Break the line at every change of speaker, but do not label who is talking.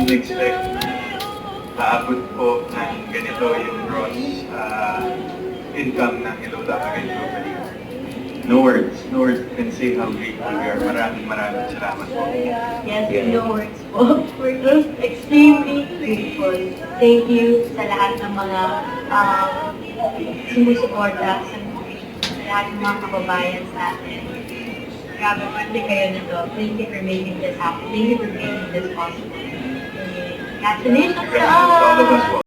in-expect na aabot po ng ganito yung gross income ng Hello Dabagan globally. No words can say how grateful we are. Maraming salamat po.
Yes, no words po. We're just extremely grateful. Thank you sa lahat ng mga sumusuporta, sa lahat ng mga kababayan sa atin. Grabe, pati kayo na to. Thank you for making this happen. Thank you for making this possible. Congratulations to
Congratulations to all of us
us!
po.